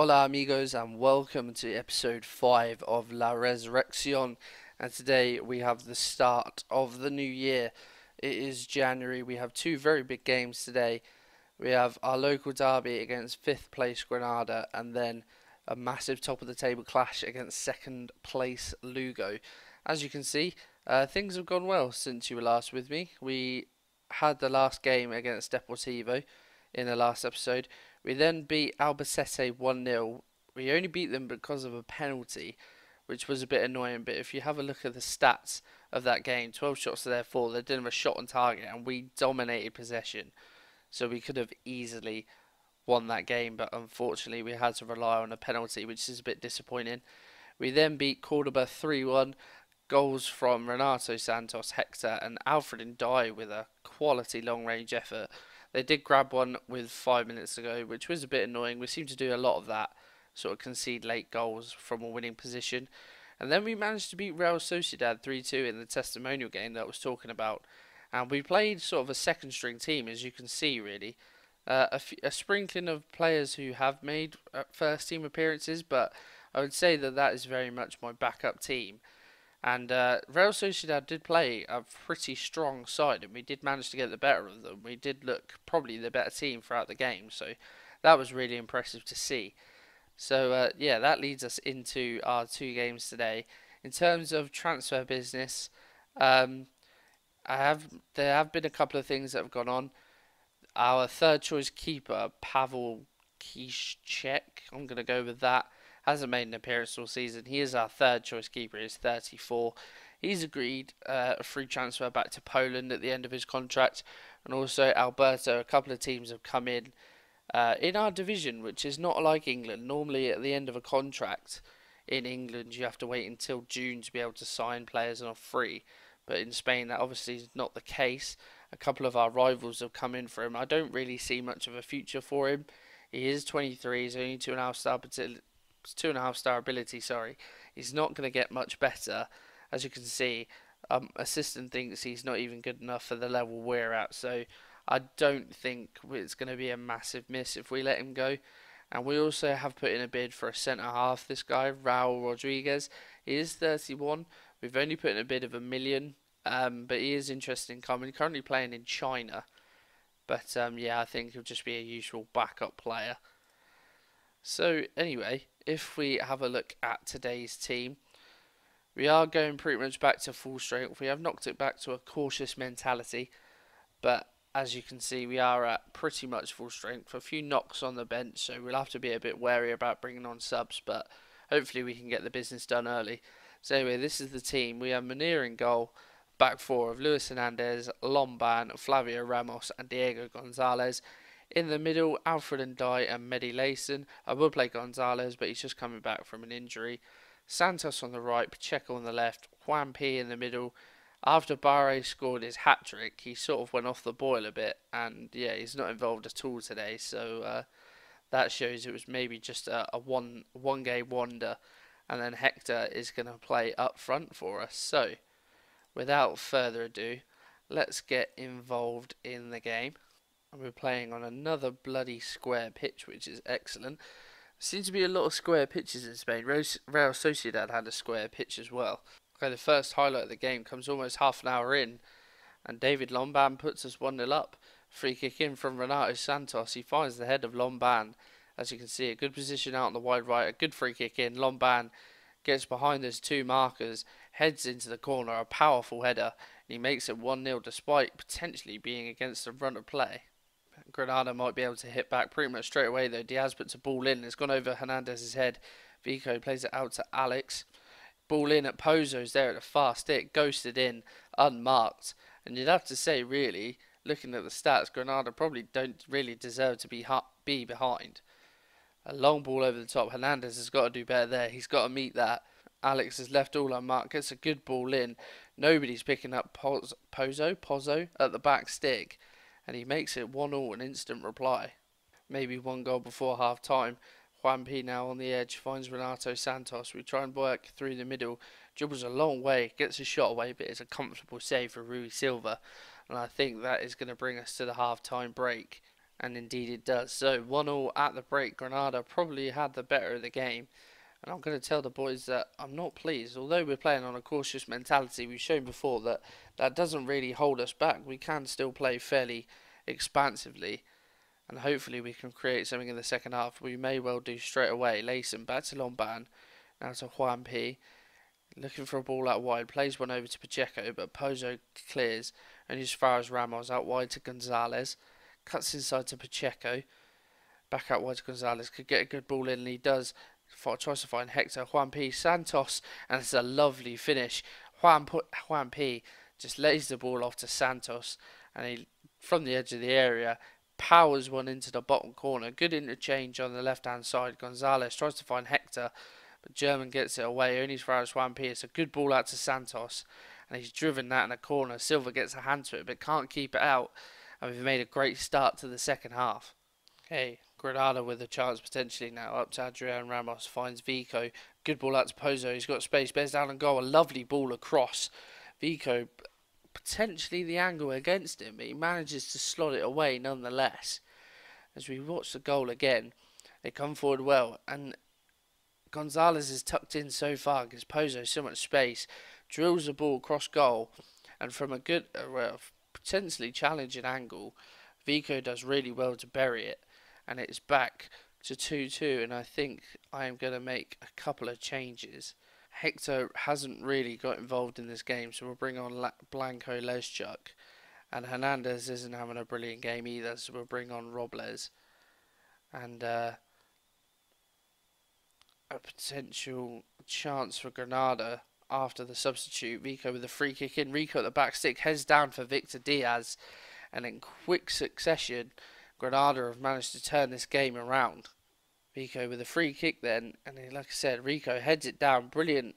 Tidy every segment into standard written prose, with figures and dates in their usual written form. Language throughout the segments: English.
Hola amigos and welcome to episode 5 of La Resurreccion, and today we have the start of the new year. It is January. We have two very big games today. We have our local derby against 5th place Granada, and then a massive top of the table clash against 2nd place Lugo. As you can see, things have gone well since you were last with me. We had the last game against Deportivo in the last episode. We then beat Albacete 1-0. We only beat them because of a penalty, which was a bit annoying, but if you have a look at the stats of that game, 12 shots to their 4, they didn't have a shot on target, and we dominated possession. So we could have easily won that game, but unfortunately we had to rely on a penalty, which is a bit disappointing. We then beat Cordoba 3-1, goals from Renato Santos, Hector, and Alfred Ndai with a quality long-range effort. They did grab one with 5 minutes to go, which was a bit annoying. We seem to do a lot of that, sort of concede late goals from a winning position. And then we managed to beat Real Sociedad 3-2 in the testimonial game that I was talking about. And we played sort of a second string team, as you can see, really. A sprinkling of players who have made first team appearances, but I would say that that is very much my backup team. And Real Sociedad did play a pretty strong side, and we did manage to get the better of them. We did look probably the better team throughout the game, so that was really impressive to see. So yeah, that leads us into our two games today. In terms of transfer business, um, there have been a couple of things that have gone on. Our third choice keeper, Pavel Kiszczek, I'm going to go with that, hasn't made an appearance all season. He is our third choice keeper. He's 34. He's agreed a free transfer back to Poland at the end of his contract. And also Alberto, a couple of teams have come in our division, which is not like England. Normally at the end of a contract in England you have to wait until June to be able to sign players on a free. But in Spain that obviously is not the case. A couple of our rivals have come in for him. I don't really see much of a future for him. He is 23. He's only 2.5 star ability. Sorry, he's not going to get much better. As you can see, assistant thinks he's not even good enough for the level we're at. So I don't think it's going to be a massive miss if we let him go. And we also have put in a bid for a centre half. This guy, Raul Rodriguez, he is 31. We've only put in a bid of $1 million, but he is interested in coming. Currently playing in China, but yeah, I think he'll just be a usual backup player. So anyway, if we have a look at today's team, we are going pretty much back to full strength. We have knocked it back to a cautious mentality, but as you can see, we are at pretty much full strength. A few knocks on the bench, so we'll have to be a bit wary about bringing on subs, but hopefully we can get the business done early. So anyway, this is the team. We have Munir in goal, back four of Luis Hernandez, Lomban, Flavio Ramos and Diego Gonzalez. In the middle, Alfred Ndai and Mehdi Layson. I will play Gonzalez, but he's just coming back from an injury. Santos on the right, Pacheco on the left, Juan P in the middle. After Barre scored his hat-trick, he sort of went off the boil a bit, and yeah, he's not involved at all today, so that shows it was maybe just a one game wonder. And then Hector is going to play up front for us. So, without further ado, let's get involved in the game. And we're playing on another bloody square pitch, which is excellent. Seems to be a lot of square pitches in Spain. Real Sociedad had a square pitch as well. Okay, the first highlight of the game comes almost half an hour in, and David Lomban puts us 1-0 up. Free kick in from Renato Santos. He finds the head of Lomban. As you can see, a good position out on the wide right, a good free kick in. Lomban gets behind those two markers, heads into the corner, a powerful header, and he makes it 1-0 despite potentially being against the run of play. Granada might be able to hit back pretty much straight away though. Diaz puts a ball in, it's gone over Hernandez's head. Vico plays it out to Alex. Ball in at Pozo's there at the far stick, ghosted in, unmarked. And you'd have to say, really, looking at the stats, Granada probably don't really deserve to be behind. A long ball over the top. Hernandez has got to do better there. He's got to meet that. Alex has left all unmarked. Gets a good ball in. Nobody's picking up Pozo at the back stick. And he makes it 1-1, an instant reply. Maybe one goal before half time. Juan P now on the edge. Finds Renato Santos. We try and work through the middle. Dribbles a long way. Gets a shot away, but it's a comfortable save for Rui Silva. And I think that is going to bring us to the half time break. And indeed it does. So 1-1 at the break. Granada probably had the better of the game. And I'm going to tell the boys that I'm not pleased. Although we're playing on a cautious mentality, we've shown before that that doesn't really hold us back. We can still play fairly expansively. And hopefully we can create something in the second half. We may well do straight away. Layson back to Lomban. Now to Juan P. Looking for a ball out wide. Plays one over to Pacheco, but Pozo clears. And as far as Ramos out wide to Gonzalez. Cuts inside to Pacheco. Back out wide to Gonzalez. Could get a good ball in, and he does. Tries to find Hector. Juan P. Santos. And it's a lovely finish. Juan P. just lays the ball off to Santos. And he, from the edge of the area, powers one into the bottom corner. Good interchange on the left-hand side. Gonzalez tries to find Hector, but German gets it away. Only as far as Juan P. It's a good ball out to Santos, and he's driven that in a corner. Silva gets a hand to it, but can't keep it out. And we've made a great start to the second half. Okay, Granada with a chance potentially now. Up to Adrian Ramos, finds Vico. Good ball out to Pozo. He's got space, bears down and goal. A lovely ball across. Vico, potentially the angle against him, but he manages to slot it away nonetheless. As we watch the goal again, they come forward well, and Gonzalez is tucked in so far because Pozo so much space, drills the ball across goal, and from a good, potentially challenging angle, Vico does really well to bury it, and it's back to 2-2, and I think I am going to make a couple of changes. Hector hasn't really got involved in this game, so we'll bring on Blanco Leschuk, and Hernandez isn't having a brilliant game either, so we'll bring on Robles, and a potential chance for Granada after the substitute. Vico with a free kick in. Rico at the back stick, heads down for Victor Diaz, and in quick succession, Granada have managed to turn this game around. Vico with a free kick then, and like I said, Rico heads it down. Brilliant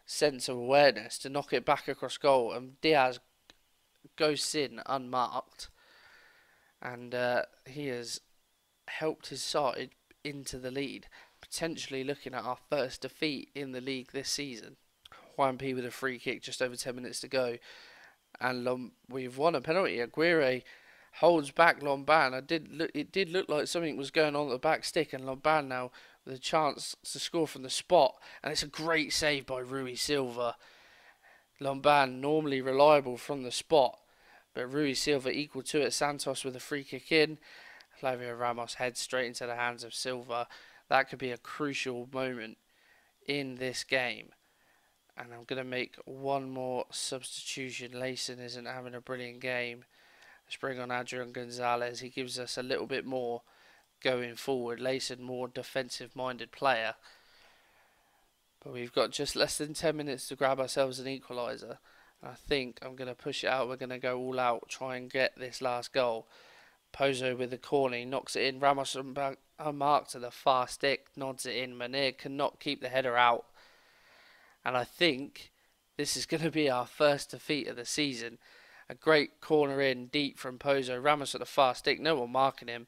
sense of awareness to knock it back across goal, and Diaz goes in unmarked, and he has helped his side into the lead, potentially looking at our first defeat in the league this season. Juan P with a free kick, just over 10 minutes to go, and we've won a penalty. Aguirre holds back Lomban. It did look like something was going on at the back stick, and Lomban now with a chance to score from the spot, and it's a great save by Rui Silva. Lomban normally reliable from the spot, but Rui Silva equal to it. Santos with a free kick in. Flavio Ramos heads straight into the hands of Silva. That could be a crucial moment in this game. And I'm going to make one more substitution. Layson isn't having a brilliant game. Let's bring on Adrian Gonzalez. He gives us a little bit more going forward. Layson, more defensive-minded player. But we've got just less than 10 minutes to grab ourselves an equaliser. I think I'm going to push it out. We're going to go all out, try and get this last goal. Pozo with the corner, he knocks it in. Ramos unmarked to the far stick, nods it in. Munir cannot keep the header out. And I think this is going to be our first defeat of the season. A great corner in, deep from Pozo. Ramos at the far stick, no one marking him.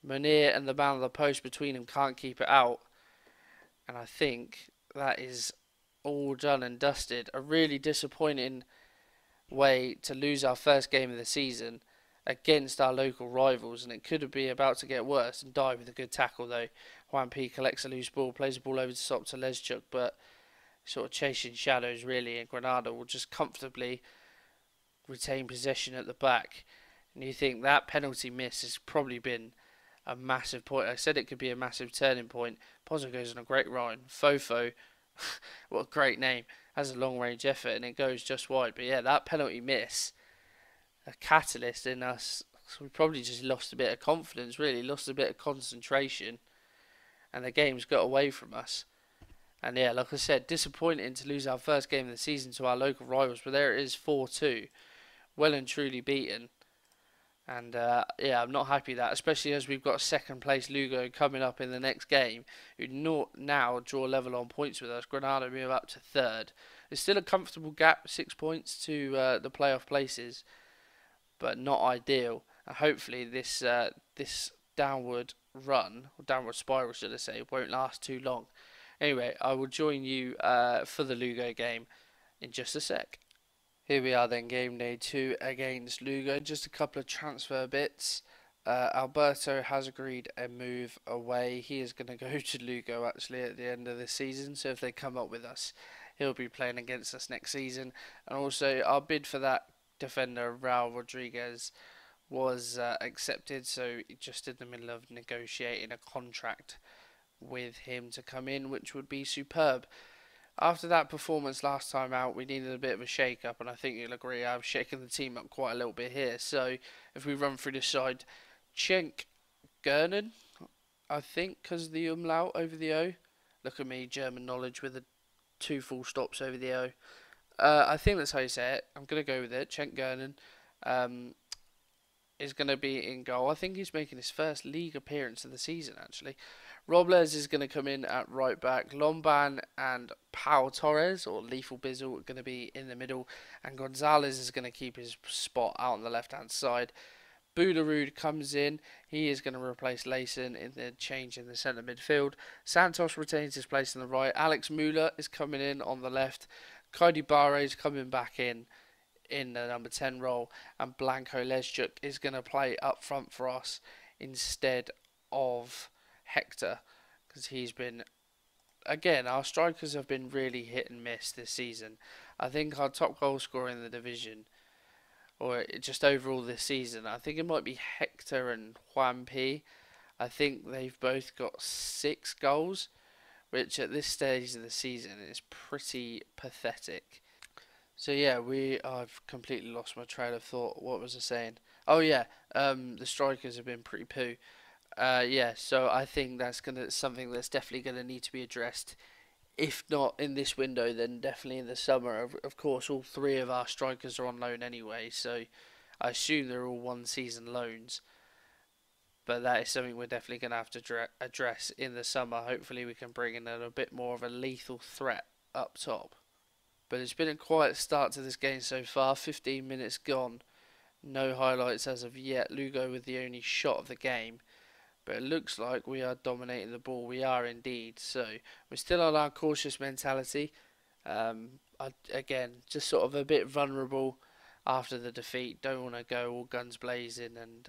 Munir and the man on the post between them can't keep it out. And I think that is all done and dusted. A really disappointing way to lose our first game of the season against our local rivals, and it could be about to get worse. And die with a good tackle though. Juan P collects a loose ball, plays the ball over the top to Leschuk, but sort of chasing shadows really, and Granada will just comfortably retain possession at the back. And you think that penalty miss has probably been a massive point. I said it could be a massive turning point. Pozo goes on a great run. Fofo, what a great name, has a long range effort and it goes just wide. But yeah, that penalty miss, a catalyst in us. So we probably just lost a bit of confidence, really, lost a bit of concentration, and the game's got away from us. And yeah, like I said, disappointing to lose our first game of the season to our local rivals, but there it is, 4-2, well and truly beaten. And yeah, I'm not happy with that, especially as we've got second place Lugo coming up in the next game, who now draw level on points with us. Granada move up to third. There's still a comfortable gap, 6 points to the playoff places, but not ideal. And hopefully this downward run, or downward spiral should I say, won't last too long. Anyway, I will join you for the Lugo game in just a sec. Here we are then, game day 2 against Lugo. Just a couple of transfer bits. Alberto has agreed a move away. He is going to go to Lugo actually at the end of this season. So if they come up with us, he'll be playing against us next season. And also, our bid for that defender, Raul Rodriguez, was accepted. So just in the middle of negotiating a contract with him to come in, which would be superb. After that performance last time out, we needed a bit of a shake-up, and I think you'll agree I've shaken the team up quite a little bit here. So if we run through the side, Cenk Gernan, I think, because of the umlaut over the O. Look at me, German knowledge with the two full stops over the O. I think that's how you say it. I'm going to go with it. Cenk Gernan is going to be in goal. I think he's making his first league appearance of the season, actually. Robles is going to come in at right back. Lomban and Pau Torres, or Lethal Bizzle, are going to be in the middle. And Gonzalez is going to keep his spot out on the left-hand side. Boudarud comes in. He is going to replace Layson in the change in the centre midfield. Santos retains his place on the right. Alex Müller is coming in on the left. Kaidi Barre is coming back in the number 10 role. And Blanco Leszczuk is going to play up front for us instead of Hector, because he's been, again, our strikers have been really hit and miss this season. I think our top goal scorer in the division, or just overall this season, I think it might be Hector and Juan P. I think they've both got 6 goals, which at this stage of the season is pretty pathetic. So yeah, I've completely lost my train of thought. What was I saying? Oh yeah, the strikers have been pretty poo. Yeah, so I think that's something that's definitely gonna need to be addressed. If not in this window, then definitely in the summer. Of course, all 3 of our strikers are on loan anyway, so I assume they're all one-season loans. But that is something we're definitely gonna have to address in the summer. Hopefully, we can bring in a bit more of a lethal threat up top. But it's been a quiet start to this game so far. 15 minutes gone. No highlights as of yet. Lugo with the only shot of the game. But it looks like we are dominating the ball. We are indeed. So we're still on our cautious mentality. Again, just sort of a bit vulnerable after the defeat. Don't want to go all guns blazing and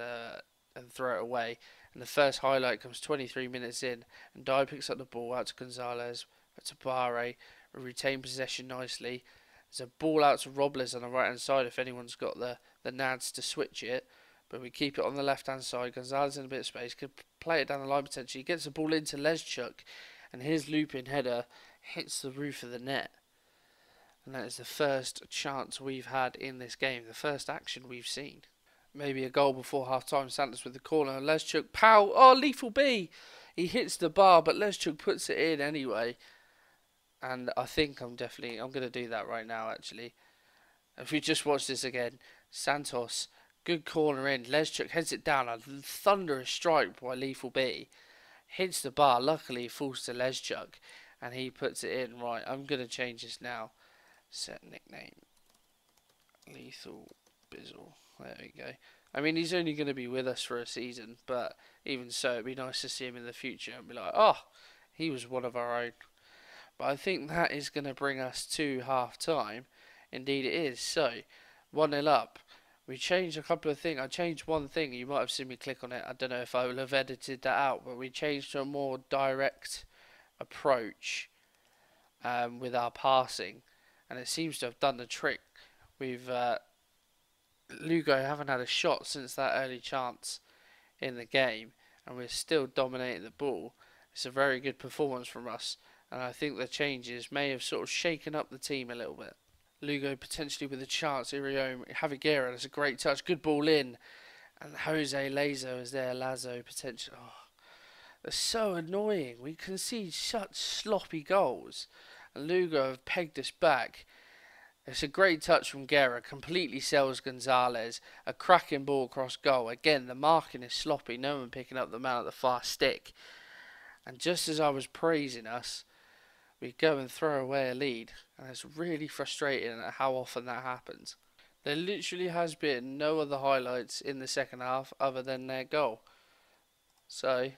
throw it away. And the first highlight comes 23 minutes in. And Dye picks up the ball out to Gonzalez, to Barre. We retain possession nicely. There's a ball out to Robles on the right hand side if anyone's got the nads to switch it. But we keep it on the left-hand side. Gonzalez in a bit of space. Could play it down the line potentially. Gets the ball into Leszczuk. And his looping header hits the roof of the net. And that is the first chance we've had in this game. The first action we've seen. Maybe a goal before half-time. Santos with the corner. Leszczuk. Pow! Oh, lethal B! He hits the bar, but Leszczuk puts it in anyway. And I think I'm going to do that right now, actually. If we just watch this again. Santos... Good corner in. Leszczuk heads it down. A thunderous strike by Lethal B. Hits the bar. Luckily, it falls to Leszczuk. And he puts it in. Right, I'm going to change this now. Set nickname. Lethal Bizzle. There we go. I mean, he's only going to be with us for a season. But even so, it'd be nice to see him in the future. And be like, oh, he was one of our own. But I think that is going to bring us to half-time. Indeed it is. So, 1-0 up. We changed a couple of things. I changed one thing. You might have seen me click on it. I don't know if I will have edited that out. But we changed to a more direct approach with our passing. And it seems to have done the trick. Lugo haven't had a shot since that early chance in the game. And we're still dominating the ball. It's a very good performance from us. And I think the changes may have sort of shaken up the team a little bit. Lugo potentially with a chance. Iriom, Javiguera, that's a great touch. Good ball in. And Jose Lazo is there. Lazo potentially. Oh, they're so annoying. We concede such sloppy goals. And Lugo have pegged us back. It's a great touch from Guerra. Completely sells Gonzalez. A cracking ball across goal. Again, the marking is sloppy. No one picking up the man at the far stick. And just as I was praising us, we go and throw away a lead, and it's really frustrating at how often that happens. There literally has been no other highlights in the second half other than their goal. So,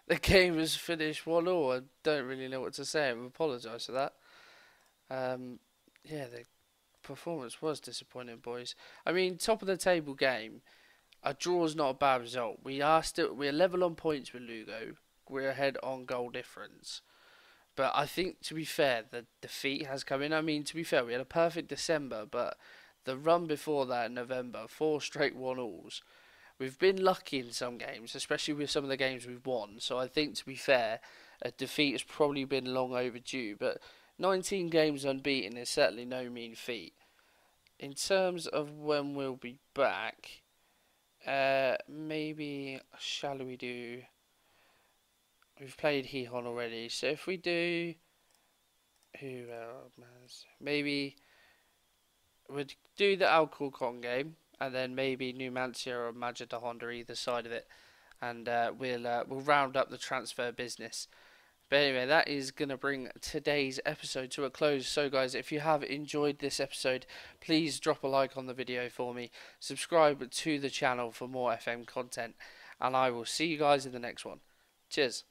the game has finished 1-1. I don't really know what to say. I apologise for that. Yeah, the performance was disappointing, boys. I mean, top of the table game. A draw is not a bad result. We're level on points with Lugo. We're ahead on goal difference. But I think, to be fair, the defeat has come in. I mean, to be fair, we had a perfect December, but the run before that in November, four straight 1-alls. We've been lucky in some games, especially with some of the games we've won. So I think, to be fair, a defeat has probably been long overdue. But 19 games unbeaten is certainly no mean feat. In terms of when we'll be back, maybe shall we do? We've played Hihon already, so if we do who else? Maybe we'd do the Alcorcon game, and then maybe Numancia or Majida Honda either side of it, and we'll round up the transfer business. But anyway, that is going to bring today's episode to a close. So guys, if you have enjoyed this episode, please drop a like on the video for me. Subscribe to the channel for more FM content. And I will see you guys in the next one. Cheers.